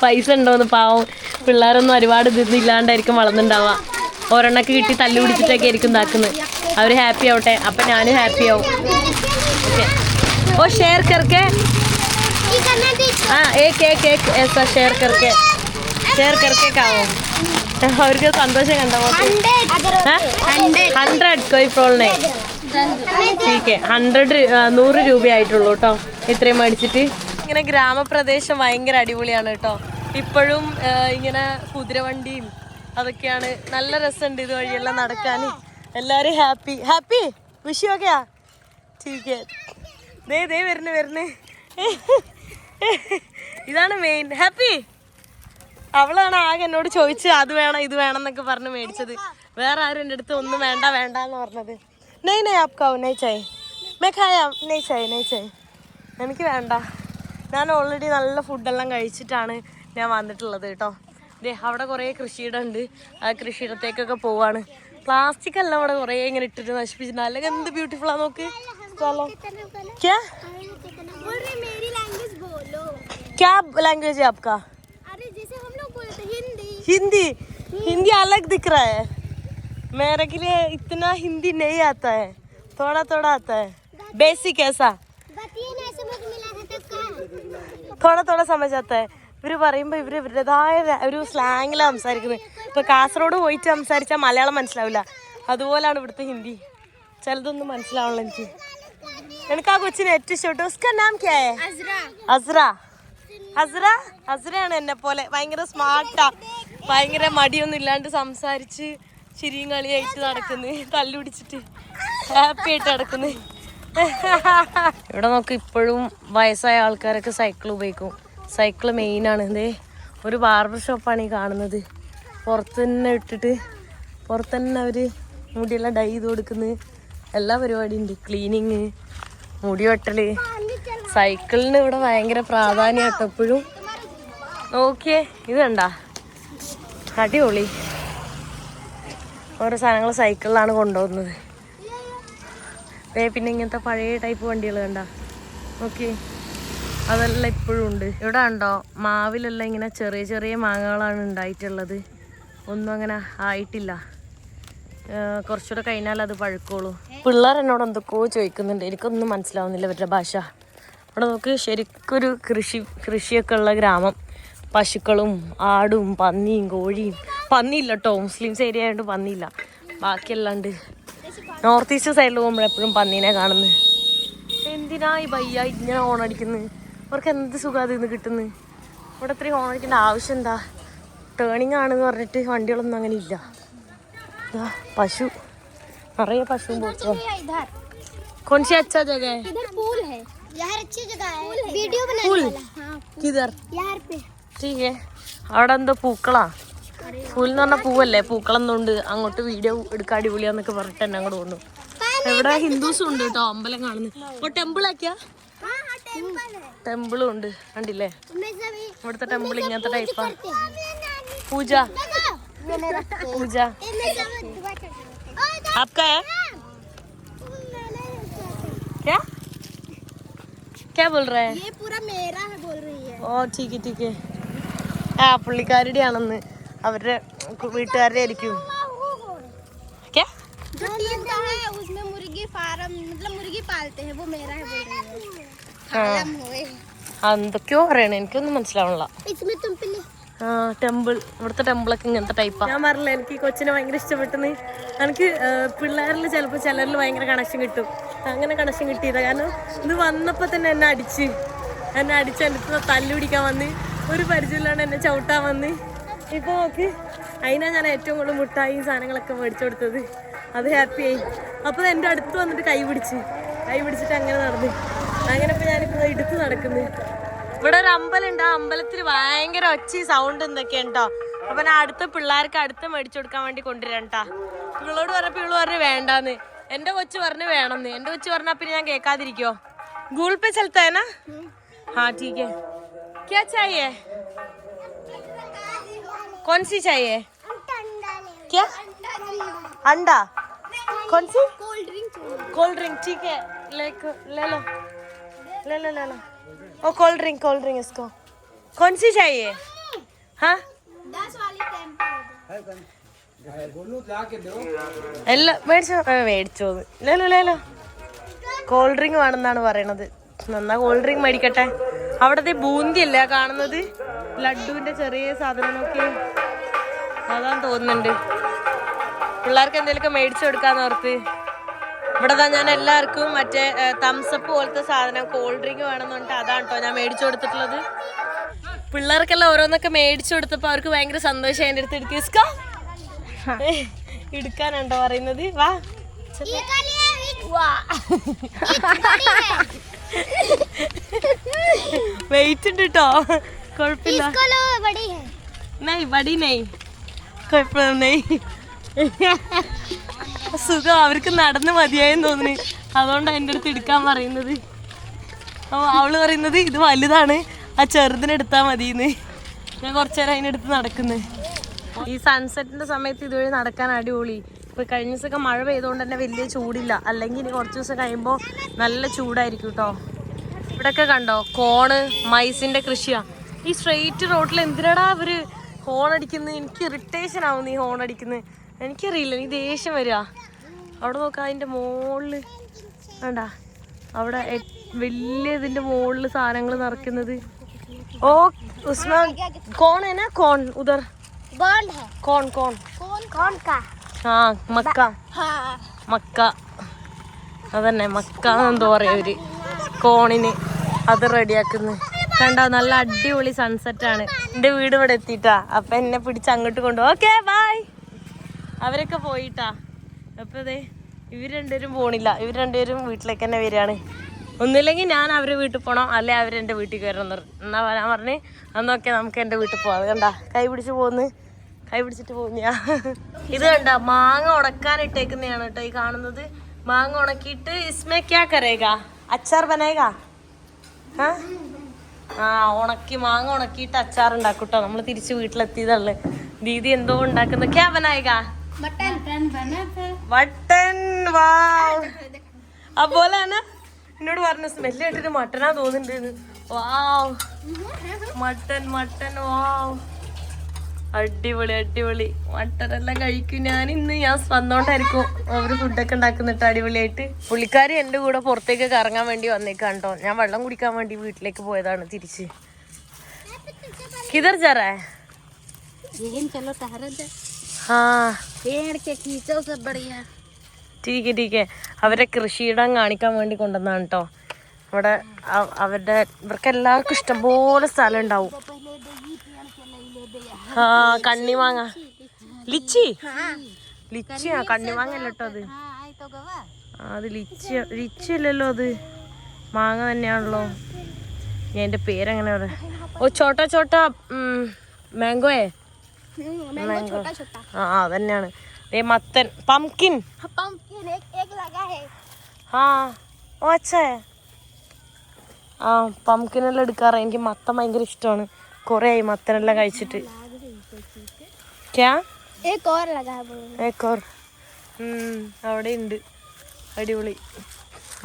പൈസ ഉണ്ടോന്ന് പാവം പിള്ളേരൊന്നും ഒരുപാട് ഇതൊന്നും ഇല്ലാണ്ടായിരിക്കും വളർന്നുണ്ടാവുക. ഒരെണ്ണക്ക് കിട്ടി തല്ലു പിടിച്ചിട്ടൊക്കെ ആയിരിക്കും ഇതാക്കുന്നത്. അവർ ഹാപ്പി ആവട്ടെ, അപ്പം ഞാനും ഹാപ്പി ആവും. ഓക്കെ ഓ ഷെയർ करके एक ऐसा शेयर करके खाओ. അവർക്ക് സന്തോഷം കണ്ടോ? 100 कोई प्रॉब्लम नहीं. ठीक है 100 രൂപയായിട്ടുള്ളൂ കേട്ടോ ഇത്രയും മേടിച്ചിട്ട്. ഇങ്ങനെ ഗ്രാമപ്രദേശം ഭയങ്കര അടിപൊളിയാണ് കേട്ടോ. ഇപ്പോഴും ഇങ്ങനെ കുതിരവണ്ടിയും അതൊക്കെയാണ്. നല്ല രസമുണ്ട് ഇതുവഴിയെല്ലാം നടക്കാൻ. എല്ലാവരും ഹാപ്പി വിഷയൊക്കെയാ. ठीक है ദേ വരുന്നു. ഇതാണ് മെയിൻ ഹാപ്പി. അവളാണ് ആകെ എന്നോട് ചോദിച്ച് അത് വേണം ഇത് വേണം എന്നൊക്കെ പറഞ്ഞ് മേടിച്ചത്. വേറെ ആരും എൻ്റെ അടുത്ത് ഒന്നും വേണ്ട എന്ന് പറഞ്ഞത്. നെയ് ആപ്കാവോ നെയ് ചായ മേ ഖായാം നെയ് ചായ എനിക്ക് വേണ്ട. ഞാൻ ഓൾറെഡി നല്ല ഫുഡെല്ലാം കഴിച്ചിട്ടാണ് ഞാൻ വന്നിട്ടുള്ളത് കേട്ടോ. ദേ അവിടെ കുറേ കൃഷിയിടം ഉണ്ട്. ആ കൃഷിയിടത്തേക്കൊക്കെ പോവാണ്. പ്ലാസ്റ്റിക് എല്ലാം അവിടെ കുറേ ഇങ്ങനെ ഇട്ടിട്ട് നശിപ്പിച്ചിട്ടുണ്ട്. അല്ലെങ്കിൽ എന്ത് ബ്യൂട്ടിഫുൾ ആ നോക്ക്. क्या लैंग्वेज है आपका? अरे जैसे हम लोग बोलते हिंदी अलग दिख रहा है. मेरे के लिए इतना हिंदी नहीं आता है, थोड़ा आता है. बेसिक ऐसा थोड़ा समझ आता है. ഇവർ പറയുമ്പോൾ ഇവരുടേതായ ഒരു സ്ലാങ്ങിലാണ് സംസാരിക്കുന്നത്. ഇപ്പോൾ കാസർഗോഡ് പോയിട്ട് സംസാരിച്ചാൽ മലയാളം മനസ്സിലാവില്ല. അതുപോലാണ് ഇവിടുത്തെ ഹിന്ദി. ചിലതൊന്നും മനസ്സിലാവണല്ലോ എനിക്ക്. എനിക്ക് ആ കൊച്ചിന് ഏറ്റവും ഇഷ്ടപ്പെട്ടു. ഉസ്കാ നാം ക്യാ ഹൈ? അസ്രയാണ് എന്നെ പോലെ ഭയങ്കര സ്മാർട്ടാ. ഭയങ്കര മടിയൊന്നും ഇല്ലാണ്ട് സംസാരിച്ച് ചിരിയും കളിയായിട്ട് നടക്കുന്നു. തല്ലുപിടിച്ചിട്ട് ഹാപ്പി ആയിട്ട് നടക്കുന്നു. ഇവിടെ നോക്ക് ഇപ്പോഴും വയസ്സായ ആൾക്കാരൊക്കെ സൈക്കിൾ ഉപയോഗിക്കും. സൈക്കിൾ മെയിനാണ്. ഇതേ ഒരു ബാർബർ ഷോപ്പാണ് ഈ കാണുന്നത്. പുറത്ത് തന്നെ ഇട്ടിട്ട് പുറത്ത് തന്നെ അവർ മുടിയെല്ലാം ഡൈ ചെയ്ത് കൊടുക്കുന്നത്. എല്ലാ പരിപാടിയും ഉണ്ട്. ക്ലീനിങ്, മുടി വെട്ടൽ. സൈക്കിളിന് ഇവിടെ ഭയങ്കര പ്രാധാന്യം കേട്ടോ എപ്പോഴും. നോക്കിയേ ഇത് കണ്ട അടിപൊളി. ഓരോ സാധനങ്ങൾ സൈക്കിളിലാണ് കൊണ്ടുപോകുന്നത്. പിന്നെ ഇങ്ങനത്തെ പഴയ ടൈപ്പ് വണ്ടികൾ കണ്ട നോക്കി, അതെല്ലാം ഇപ്പോഴും ഉണ്ട്. ഇവിടെ ഉണ്ടോ മാവിലെല്ലാം ഇങ്ങനെ ചെറിയ മാങ്ങകളാണ് ഉണ്ടായിട്ടുള്ളത്. ഒന്നും അങ്ങനെ ആയിട്ടില്ല. കുറച്ചുകൂടെ കഴിഞ്ഞാൽ അത് പഴുക്കോളൂ. പിള്ളേർ എന്നോട് എന്തൊക്കെയോ ചോദിക്കുന്നുണ്ട്. എനിക്കൊന്നും മനസ്സിലാവുന്നില്ല ഇവരുടെ ഭാഷ. അവിടെ നോക്ക് ശരിക്കൊരു കൃഷിയൊക്കെ ഉള്ള ഗ്രാമം. പശുക്കളും ആടും പന്നിയും കോഴിയും. പന്നിയില്ല കേട്ടോ, മുസ്ലിംസ് ഏരിയ ആയതുകൊണ്ട് പന്നിയില്ല. ബാക്കിയല്ലാണ്ട് നോർത്ത് ഈസ്റ്റ് സൈഡിൽ പോകുമ്പോഴെപ്പോഴും പന്നീനെ കാണുന്നത്. എന്തിനാ ഈ ബയ്യ ഇങ്ങനെ ഹോണടിക്കുന്നത്? അവർക്ക് എന്ത് സുഖം ഇന്ന് കിട്ടുന്നത്? ഇവിടെ ഇത്രയും ഹോണടിക്കേണ്ട ആവശ്യം എന്താ? ടേണിങ് ആണെന്ന് പറഞ്ഞിട്ട് വണ്ടികളൊന്നും അങ്ങനെ ഇല്ല. പശു നിറയെ പശുവും പോത്തും. കൊഞ്ചി അച്ഛാ ജഗ അവിടെ എന്തോ പൂക്കളാ. പൂൽ എന്ന് പറഞ്ഞാൽ പൂവല്ലേ, പൂക്കളെന്നുണ്ട്. അങ്ങോട്ട് വീഡിയോ എടുക്കാൻ അടിപൊളിയാന്നൊക്കെ പറഞ്ഞിട്ട് എന്നെ അങ്ങോട്ട് കൊണ്ടു. ഇവിടെ ഹിന്ദുസും ഉണ്ട് കേട്ടോ, അമ്പലം കാണുന്നു. അപ്പോൾ ടെമ്പിളാക്കിയാ ടെമ്പിളും ഉണ്ട് കണ്ടില്ലേ. ഇവിടുത്തെ ടെമ്പിൾ ഇങ്ങനത്തെ ടൈപ്പാ. പൂജ आपका है क्या बोल रहा है? ये पूरा मेरा है बोल रही है. ഓ ठीक है. ആ പുള്ളിക്കാരുടെ ആണെന്ന്, അവരുടെ വീട്ടുകാരുടെ ആയിരിക്കും. जो टीम का है उसमें मुर्गी फार्म मतलब मुर्गी पालते हैं, वो मेरा है बोल रही है. എന്തൊക്കെയോ പറയണേ, എനിക്കൊന്നും മനസ്സിലാവണില്ല. इसमें तुम पहले ടെമ്പിൾ, ഇവിടുത്തെ ടെമ്പിളൊക്കെ ഇങ്ങനത്തെ ടൈപ്പാണ്. ഞാൻ പറഞ്ഞില്ല എനിക്ക് ഈ കൊച്ചിനെ ഭയങ്കര ഇഷ്ടപ്പെട്ടെന്ന്. എനിക്ക് പിള്ളേരിൽ ചിലപ്പോൾ ചിലരിൽ ഭയങ്കര കണക്ഷൻ കിട്ടും. അങ്ങനെ കണക്ഷൻ കിട്ടിയതാണ്. കാരണം ഇത് വന്നപ്പോൾ തന്നെ എന്നെ അടിച്ച് എൻ്റെ അടുത്ത് തല്ലു പിടിക്കാൻ വന്ന്, ഒരു പരിചയമില്ലാണ്ട് എന്നെ ചവിട്ടാൻ വന്ന്. ഇപ്പോൾ നോക്ക്, അതിനാണ് ഞാൻ ഏറ്റവും കൂടുതൽ മുട്ടായി സാധനങ്ങളൊക്കെ മേടിച്ചു കൊടുത്തത്. അത് ഹാപ്പിയായി. അപ്പോൾ എൻ്റെ അടുത്ത് വന്നിട്ട് കൈ പിടിച്ചിട്ട് അങ്ങനെ നടന്ന് അങ്ങനെ ഇപ്പൊ ഞാനിപ്പോ എടുത്ത് നടക്കുന്നു. ഇവിടെ ഒരു അമ്പലമുണ്ട്. ആ അമ്പലത്തിൽ ഭയങ്കര ഒച്ച സൗണ്ട് എന്തൊക്കെയാ കേട്ടോ. അപ്പൊ ഞാൻ അടുത്ത പിള്ളേർക്ക് അടുത്ത മേടിച്ചു കൊടുക്കാൻ വേണ്ടി കൊണ്ടുവരാട്ടാ. ഇവളോട് പറഞ്ഞപ്പോ ഇവള് പറഞ്ഞു വേണ്ടാന്ന്. എന്റെ കൊച്ചു പറഞ്ഞു വേണമെന്ന്. എന്റെ കൊച്ചു പറഞ്ഞാ പിന്നെ ഞാൻ കേൾക്കാതിരിക്കോ. ഗൂഗിൾ പേ ചലता है ना? हाँ ठीक है. क्या चाहिए? कौन सी चाहिए? क्या? अंडा? कौन सी? कोल्ड ड्रिंक ठीक है. ले लो ले लो ले लो. ओ कोल्ड ड्रिंक इसको. कौन सी चाहिए? हाँ 10 वाली टेम्पो എല്ലാം മേടിച്ചോ. ലേലോ കോൾഡ് ഡ്രിങ്ക് വേണമെന്നാണ് പറയണത്. നന്നാ കോൾഡ് ഡ്രിങ്ക് മേടിക്കട്ടെ. അവിടത്തെ ബൂന്തി അല്ലേ കാണുന്നത്, ലഡുവിന്റെ ചെറിയ സാധനമൊക്കെ അതാന്ന് തോന്നുന്നുണ്ട്. പിള്ളേർക്ക് എന്തെങ്കിലുമൊക്കെ മേടിച്ചു കൊടുക്കാന്ന് ഓർത്ത് ഇവിടെ ഞാൻ എല്ലാവർക്കും മറ്റേ തംസപ്പ് പോലത്തെ സാധനം കോൾഡ് ഡ്രിങ്ക് വേണമെന്ന് പറഞ്ഞിട്ട് അതാണ് കേട്ടോ ഞാൻ മേടിച്ചു കൊടുത്തിട്ടുള്ളത്. പിള്ളേർക്കെല്ലാം ഓരോന്നൊക്കെ മേടിച്ചു കൊടുത്തപ്പോൾ അവർക്ക് ഭയങ്കര സന്തോഷം. എൻ്റെ അടുത്ത് എടുക്കുക എടുക്കാനുണ്ടോ പറയുന്നത്. വാ വെയിറ്റ് ഉണ്ട് കേട്ടോ, കുഴപ്പമില്ല. സുഖം അവർക്ക് നടന്ന് മതിയായെന്ന് തോന്നുന്നു. അതുകൊണ്ടാണ് എൻ്റെ അടുത്ത് എടുക്കാൻ പറയുന്നത്. അപ്പോൾ അവള് പറയുന്നത് ഇത് വലുതാണ്, ആ ചെറുതിനെടുത്താൽ മതിയെന്ന്. ഞാൻ കുറച്ചു നേരം അതിനെടുത്ത് നടക്കുന്നത്. ഈ സൺസെറ്റിന്റെ സമയത്ത് ഇതുവഴി നടക്കാൻ അടിപൊളി. ഇപ്പൊ കഴിഞ്ഞ ദിവസമൊക്കെ മഴ പെയ്തുകൊണ്ട് തന്നെ വലിയ ചൂടില്ല. അല്ലെങ്കിൽ ഇനി കുറച്ച് ദിവസം കഴിയുമ്പോൾ നല്ല ചൂടായിരിക്കും കേട്ടോ. ഇവിടെയൊക്കെ കണ്ടോ കോണ് മൈസിന്റെ കൃഷിയാ. ഈ സ്ട്രെയിറ്റ് റോഡിൽ എന്തിനാടാ അവര് ഹോൺ അടിക്കുന്നത്? എനിക്ക് ഇറിറ്റേഷൻ ആവുന്നു ഈ ഹോൺ അടിക്കുന്നത്. എനിക്കറിയില്ല, എനിക്ക് ദേഷ്യം വരിക. അവിടെ നോക്കാം അതിന്റെ മുകളില് വേണ്ട, അവിടെ വലിയ ഇതിന്റെ മുകളില് സാധനങ്ങൾ നിറയ്ക്കുന്നത്. ഓ ഉസ്മാൻ കോൺ है ना കോൺ ഉദർ गोल्ड है കോൺ का हाँ മക്ക അതന്നെ മക്ക എന്തോ പറയാ അവര് കോണിന് അത് റെഡിയാക്കുന്നു. കണ്ടോ നല്ല അടിപൊളി സൺസെറ്റ് ആണ്. എന്റെ വീട് ഇവിടെ എത്തിയിട്ടാ. അപ്പൊ എന്നെ പിടിച്ച് അങ്ങോട്ട് കൊണ്ടുപോകും. Okay bye. അവരൊക്കെ പോയിട്ടാ. അപ്പൊ അതെ ഇവർ രണ്ടുപേരും പോണില്ല. ഇവർ രണ്ടുപേരും വീട്ടിലേക്ക് തന്നെ വരികയാണ്. ഒന്നില്ലെങ്കിൽ ഞാൻ അവരെ വീട്ടിൽ പോകണം, അല്ലെ അവരെൻ്റെ വീട്ടിൽ കയറണം. എന്നാ ഞാൻ പറഞ്ഞ് അന്നൊക്കെ നമുക്ക് എൻ്റെ വീട്ടിൽ പോവാം. അത് കണ്ടാ കൈ പിടിച്ചിട്ട് പോകുന്ന ഇത് കണ്ട മാങ്ങ ഉണക്കാൻ ഇട്ടേക്കുന്നതാണ് കേട്ടോ ഈ കാണുന്നത്. മാങ്ങ ഉണക്കിയിട്ട് ഇസ്മേ ക്യാ കരേഗാ? അച്ചാർ ബനായേഗാ? ഉണക്കി മാങ്ങ ഉണക്കിയിട്ട് അച്ചാർ ഉണ്ടാക്കും കേട്ടോ. നമ്മൾ തിരിച്ച് വീട്ടിലെത്തിയതല്ലേ. ദീദി എന്തോ ഉണ്ടാക്കുന്ന ക്യാ ബനായേഗാ? മട്ടൻ. വാവ് അപ്പോലെ എന്നോട് പറഞ്ഞു സ്മെല്ല് കേട്ടിട്ട് മട്ടനാ തോന്നുന്നുണ്ട്. വാവ് മട്ടൻ വാവ് അടിപൊളി മട്ടനെല്ലാം കഴിക്കും ഞാൻ. ഇന്ന് ഞാൻ വന്നോണ്ടായിരിക്കും അവര് ഫുഡൊക്കെ ഉണ്ടാക്കുന്നിട്ട് അടിപൊളിയായിട്ട്. പുള്ളിക്കാരി എൻ്റെ കൂടെ പുറത്തേക്ക് കറങ്ങാൻ വേണ്ടി വന്നേക്കാണ് കേട്ടോ. ഞാൻ വെള്ളം കുടിക്കാൻ വേണ്ടി വീട്ടിലേക്ക് പോയതാണ് തിരിച്ച്. കിധർ ജാ രഹാ ഹൈ? ടീക്കെ അവരെ കൃഷിയിടം കാണിക്കാൻ വേണ്ടി കൊണ്ടുവന്നാണ് കേട്ടോ. അവിടെ ഇവർക്ക് എല്ലാവർക്കും ഇഷ്ടംപോലെ സ്ഥലം ഉണ്ടാവും. കണ്ണിമാങ്ങ ലിച്ചിയാ കണ്ണിമാങ്ങ അല്ല കേട്ടോ അത്. അത് ലിച്ചി അല്ലല്ലോ, അത് മാങ്ങ തന്നെയാണല്ലോ. ഞാൻ എൻ്റെ പേരെങ്ങനെ പറയാ? ഓ ചോട്ടാ മാംഗോയെ മാംഗോ. അതന്നെയാണ്. മത്തൻ പംകിൻ. ഓ അച്ഛാ പംകിനെല്ലാം എടുക്കാറ്. എനിക്ക് മത്തൻ ഭയങ്കര ഇഷ്ടമാണ്. കുറേ ആയി മത്തനെല്ലാം കഴിച്ചിട്ട്. അവിടെ ഉണ്ട് അടിപൊളി.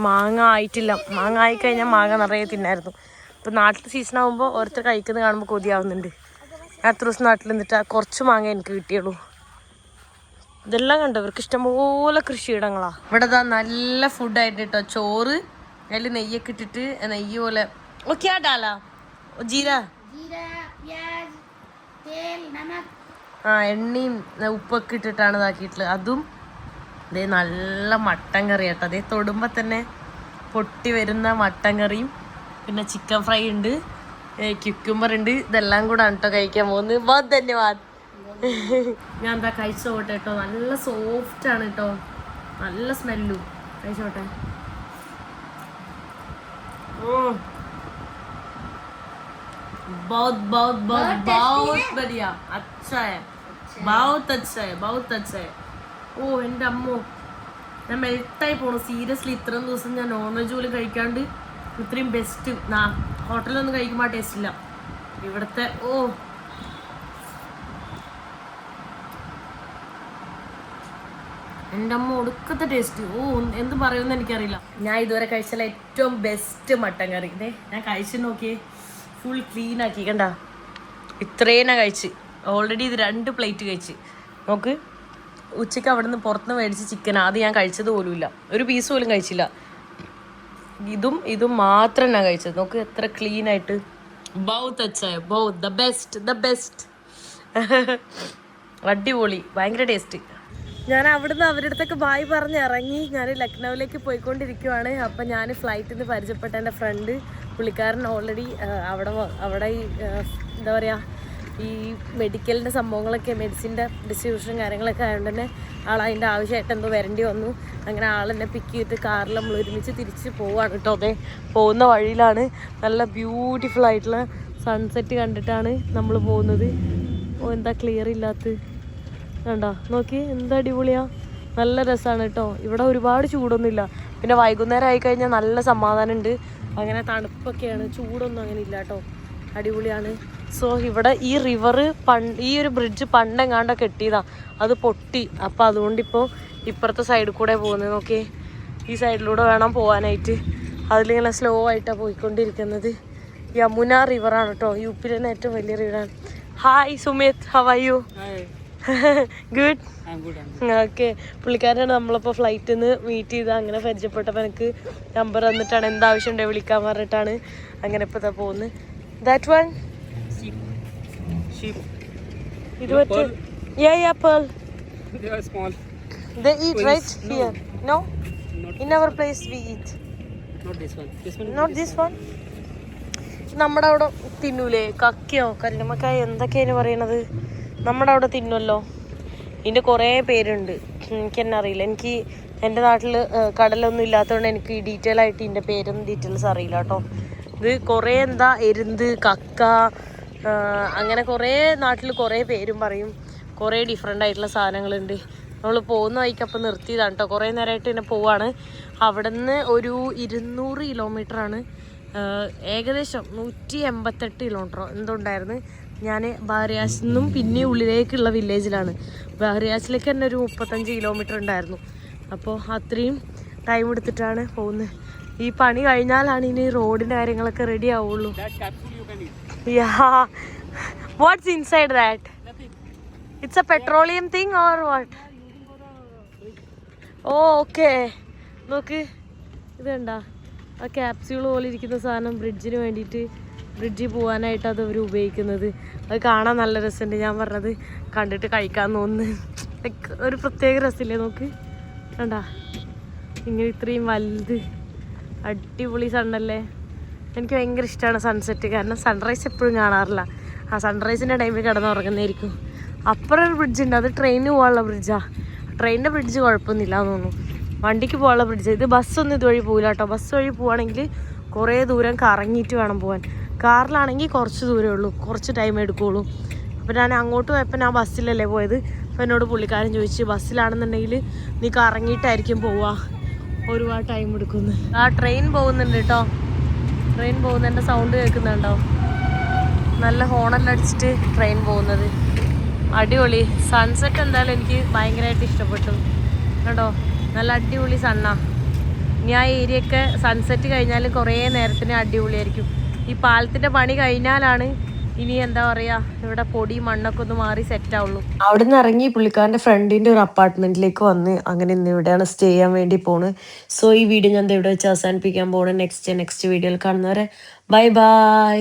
മാങ്ങ ആയിട്ടില്ല. മാങ്ങ ആയിക്കഴിഞ്ഞാൽ മാങ്ങ നിറയെ തിന്നായിരുന്നു. ഇപ്പം നാട്ടിൽ സീസൺ ആകുമ്പോൾ ഓരോരുത്തർ കഴിക്കുന്നത് കാണുമ്പോൾ കൊതിയാവുന്നുണ്ട്. ഞാൻ എത്ര ദിവസം നാട്ടിൽ നിന്നിട്ട് കുറച്ച് മാങ്ങ എനിക്ക് കിട്ടിയുള്ളൂ. ഇതെല്ലാം കണ്ടോ ഇവർക്ക് ഇഷ്ടംപോലെ കൃഷിയിടങ്ങളാ. ഇവിടെ നല്ല ഫുഡായിട്ട് കേട്ടോ. ചോറ് അതിൽ നെയ്യൊക്കെ ഇട്ടിട്ട് നെയ്യ് പോലെ ഓക്കെ ഡാലാ ജീര എണ്ണയും ഉപ്പൊക്കെ ഇട്ടിട്ടാണ് ഇതാക്കിയിട്ടുള്ളത്. അതും അതേ നല്ല മട്ടൻ കറി കേട്ടോ. അതേ തൊടുമ്പോൾ തന്നെ പൊട്ടി വരുന്ന മട്ടൻ കറിയും പിന്നെ ചിക്കൻ ഫ്രൈ ഉണ്ട്, ക്യുക്കുംബർ ഉണ്ട്. ഇതെല്ലാം കൂടെ ആണ് കേട്ടോ കഴിക്കാൻ പോകുന്നത്. ബഹുത് ധന്യവാദ്. ഞാൻ എന്താ കഴിച്ചോട്ടെ കേട്ടോ. നല്ല സോഫ്റ്റ് ആണ് കേട്ടോ, നല്ല സ്മെല്ലും. കഴിച്ചോട്ടെ. बहुत बहुत बहुत बहुत बढ़िया अच्छा है बहुत अच्छा है बहुत अच्छा है ഓ എൻ്റെ അമ്മോ ഞാൻ മെൽട്ടായി പോണു സീരിയസ്ലി ഇത്രയും ദിവസം ഞാൻ നോൺ വെജ് പോലും കഴിക്കാണ്ട് ഇത്രയും ബെസ്റ്റ് ഹോട്ടലൊന്നും കഴിക്കുമ്പോൾ ആ ടേസ്റ്റ് ഇല്ല ഇവിടുത്തെ എൻ്റെ അമ്മ ഒടുക്കത്തെ ടേസ്റ്റ് എന്ത് പറയുമെന്ന് എനിക്കറിയില്ല ഞാൻ ഇതുവരെ കഴിച്ചാൽ ഏറ്റവും ബെസ്റ്റ് മട്ടൻ കറി ഇതേ ഞാൻ കഴിച്ചു നോക്കിയേ ഫുൾ ക്ലീൻ ആക്കി കണ്ട ഇത്രയും ഞാൻ കഴിച്ച് ഓൾറെഡി ഇത് 2 പ്ലേറ്റ് കഴിച്ച് നോക്ക് ഉച്ചയ്ക്ക് അവിടെ നിന്ന് പുറത്തുനിന്ന് മേടിച്ച് ചിക്കൻ ആദ്യം ഞാൻ കഴിച്ചത് പോലുമില്ല ഒരു പീസ് പോലും കഴിച്ചില്ല ഇതും മാത്രം ഞാൻ കഴിച്ചത് നോക്ക് എത്ര ക്ലീൻ ആയിട്ട് ബൗത്ത് അച്ചായ ബൗത്ത് ദ ബെസ്റ്റ് അടിപൊളി ഭയങ്കര ടേസ്റ്റ് ഞാൻ അവിടുന്ന് അവരുടെ അടുത്തൊക്കെ ബായ് പറഞ്ഞ് ഇറങ്ങി ഞാൻ ലക്നൗവിലേക്ക് പോയിക്കൊണ്ടിരിക്കുവാണ് അപ്പം ഞാൻ ഫ്ലൈറ്റിൽ നിന്ന് പരിചയപ്പെട്ട എൻ്റെ ഫ്രണ്ട് പുള്ളിക്കാരൻ ഓൾറെഡി അവിടെ ഈ എന്താ പറയുക ഈ മെഡിക്കലിൻ്റെ സംഭവങ്ങളൊക്കെ മെഡിസിൻ്റെ ഡിസ്ട്രിബ്യൂഷൻ കാര്യങ്ങളൊക്കെ ആയതുകൊണ്ട് തന്നെ അതിൻ്റെ ആവശ്യമായിട്ട് എന്തോ വരേണ്ടി വന്നു അങ്ങനെ ആളെന്നെ പിക്ക് ചെയ്തിട്ട് കാറിൽ നമ്മൾ ഒരുമിച്ച് തിരിച്ച് പോവാണ് കേട്ടോ അതെ പോകുന്ന വഴിയിലാണ് നല്ല ബ്യൂട്ടിഫുൾ ആയിട്ടുള്ള സൺസെറ്റ് കണ്ടിട്ടാണ് നമ്മൾ പോകുന്നത് എന്താ ക്ലിയർ ഇല്ലാത്ത കണ്ടോ നോക്കി എന്താ അടിപൊളിയാ നല്ല രസമാണ് കേട്ടോ ഇവിടെ ഒരുപാട് ചൂടൊന്നുമില്ല പിന്നെ വൈകുന്നേരം ആയിക്കഴിഞ്ഞാൽ നല്ല സമാധാനം ഉണ്ട് അങ്ങനെ തണുപ്പൊക്കെയാണ് ചൂടൊന്നും അങ്ങനെ ഇല്ല കേട്ടോ അടിപൊളിയാണ് സോ ഇവിടെ ഈ റിവർ ഈ ഒരു ബ്രിഡ്ജ് പണ്ടെങ്ങാണ്ടോ കെട്ടിയതാ അത് പൊട്ടി അപ്പോൾ അതുകൊണ്ടിപ്പോൾ ഇപ്പുറത്തെ സൈഡിൽ കൂടെ പോകുന്നത് നോക്കിയേ ഈ സൈഡിലൂടെ വേണം പോകാനായിട്ട് അതിലിങ്ങനെ സ്ലോ ആയിട്ടാണ് പോയിക്കൊണ്ടിരിക്കുന്നത് യമുന റിവറാണ് കേട്ടോ UP തന്നെ ഏറ്റവും വലിയ റിവറാണ് hi Sumit how are you good okay പുള്ളിക്കാരനാണ് നമ്മളിപ്പോൾ ഫ്ലൈറ്റിൽ നിന്ന് മീറ്റ് ചെയ്ത് അങ്ങനെ പരിചയപ്പെട്ടപ്പോൾ എനിക്ക് നമ്പർ തന്നിട്ടാണ് എന്താവശ്യം ഉണ്ടോ വിളിക്കാൻ പറഞ്ഞിട്ടാണ് അങ്ങനെ ഇപ്പോൾ പോകുന്നത് ദാറ്റ് വൺ ഇത് പറ്റും yeah pearl they are small they eat right here no in our place we eat not this one നമ്മുടെ അവിടെ തിന്നൂലേ കക്കയോ കല്ലുമ്മക്കായ എന്തൊക്കെയാണ് പറയണത് നമ്മുടെ അവിടെ തിന്നുമല്ലോ ഇതിൻ്റെ കുറേ പേരുണ്ട് എനിക്കെന്നെ അറിയില്ല എനിക്ക് എൻ്റെ നാട്ടിൽ കടലൊന്നും ഇല്ലാത്തതുകൊണ്ട് എനിക്ക് ഡീറ്റെയിൽ ആയിട്ട് ഇതിൻ്റെ പേരൊന്നും ഡീറ്റെയിൽസ് അറിയില്ല കേട്ടോ ഇത് കുറേ എന്താ എരുന്ത് കക്ക അങ്ങനെ കുറേ നാട്ടിൽ കുറേ പേരും പറയും കുറേ ഡിഫറെൻ്റ് ആയിട്ടുള്ള സാധനങ്ങളുണ്ട് നമ്മൾ പോകുന്ന വഴിക്കപ്പം നിർത്തിയതാണ് കേട്ടോ കുറേ നേരമായിട്ട് തന്നെ പോവാണ് അവിടെ നിന്ന് ഒരു 200 കിലോമീറ്ററാണ് ഏകദേശം 188 കിലോമീറ്ററോ എന്തുണ്ടായിരുന്നു ഞാൻ ബഹറിയാസിൽ നിന്നും പിന്നെ ഉള്ളിലേക്കുള്ള വില്ലേജിലാണ് ബഹറിയാസിലേക്ക് തന്നെ ഒരു 35 കിലോമീറ്റർ ഉണ്ടായിരുന്നു അപ്പോൾ അത്രയും ടൈം എടുത്തിട്ടാണ് പോകുന്നത് ഈ പണി കഴിഞ്ഞാലാണ് ഇനി റോഡിൻ്റെ കാര്യങ്ങളൊക്കെ റെഡി ആവുള്ളൂ watts inside that it's A petroleum thing or what okay നോക്ക് ഇതുണ്ടാ ആ ക്യാപ്സ്യൂൾ പോലെ ഇരിക്കുന്ന സാധനം ബ്രിഡ്ജിന് വേണ്ടിയിട്ട് ബ്രിഡ്ജിൽ പോകാനായിട്ട് അത് അവർ ഉപയോഗിക്കുന്നത് അത് കാണാൻ നല്ല രസമുണ്ട് ഞാൻ പറഞ്ഞത് കണ്ടിട്ട് കഴിക്കാൻ തോന്നുന്നു ഒരു പ്രത്യേക രസമില്ലേ നോക്ക് കണ്ടാ ഇങ്ങനെ ഇത്രയും വലുത് അടിപൊളി സണ്ണല്ലേ എനിക്ക് ഭയങ്കര ഇഷ്ടമാണ് സൺസെറ്റ് കാരണം സൺറൈസ് എപ്പോഴും കാണാറില്ല ആ സൺറൈസിൻ്റെ ടൈമിൽ കിടന്നുറങ്ങുന്നതായിരിക്കും അപ്പുറം ഒരു ബ്രിഡ്ജുണ്ട് അത് ട്രെയിനിന് പോകാനുള്ള ബ്രിഡ്ജാണ് ട്രെയിനിൻ്റെ ബ്രിഡ്ജ് കുഴപ്പമൊന്നുമില്ല എന്ന് തോന്നുന്നു വണ്ടിക്ക് പോകാനുള്ള ബ്രിഡ്ജ് ഇത് ബസ്സൊന്നും ഇതുവഴി പോകില്ല കേട്ടോ ബസ് വഴി പോവുകയാണെങ്കിൽ കുറേ ദൂരം കറങ്ങിയിട്ട് വേണം പോകാൻ കാറിലാണെങ്കിൽ കുറച്ച് ദൂരമേ ഉള്ളൂ കുറച്ച് ടൈം എടുക്കുകയുള്ളൂ അപ്പോൾ ഞാൻ അങ്ങോട്ട് പോയപ്പോൾ ഞാൻ ബസ്സിലല്ലേ പോയത് അപ്പോൾ എന്നോട് പുള്ളിക്കാരൻ ചോദിച്ചു ബസ്സിലാണെന്നുണ്ടെങ്കിൽ നീ കറങ്ങിയിട്ടായിരിക്കും പോവുക ഒരുപാട് ടൈം എടുക്കുന്നു ആ ട്രെയിൻ പോകുന്നുണ്ട് കേട്ടോ ട്രെയിൻ പോകുന്നതിൻ്റെ സൗണ്ട് കേൾക്കുന്നുണ്ടോ നല്ല ഹോണെല്ലാം അടിച്ചിട്ട് ട്രെയിൻ പോകുന്നത് അടിപൊളി സൺസെറ്റ് എന്തായാലും എനിക്ക് ഭയങ്കരമായിട്ട് ഇഷ്ടപ്പെട്ടു കേട്ടോ നല്ല അടിപൊളി സണ്ണാ ഇനി ആ ഏരിയയൊക്കെ സൺസെറ്റ് കഴിഞ്ഞാൽ കുറേ നേരത്തിന് അടിപൊളിയായിരിക്കും ഈ പാലത്തിൻ്റെ പണി കഴിഞ്ഞാലാണ് ഇനി എന്താ പറയുക ഇവിടെ പൊടി മണ്ണൊക്കെ ഒന്ന് മാറി സെറ്റ് ആവുള്ളൂ അവിടെ നിന്ന് ഇറങ്ങി പുള്ളിക്കാരൻ്റെ ഫ്രണ്ടിൻ്റെ ഒരു അപ്പാർട്ട്മെൻറ്റിലേക്ക് വന്ന് അങ്ങനെ ഇന്ന് ഇവിടെയാണ് സ്റ്റേ ചെയ്യാൻ വേണ്ടി പോണത് സോ ഈ വീഡിയോ ഞാൻ ഇവിടെ വെച്ച് അവസാനിപ്പിക്കാൻ പോകണം നെക്സ്റ്റ് വീഡിയോയിൽ കാണുന്നവരെ ബൈ ബൈ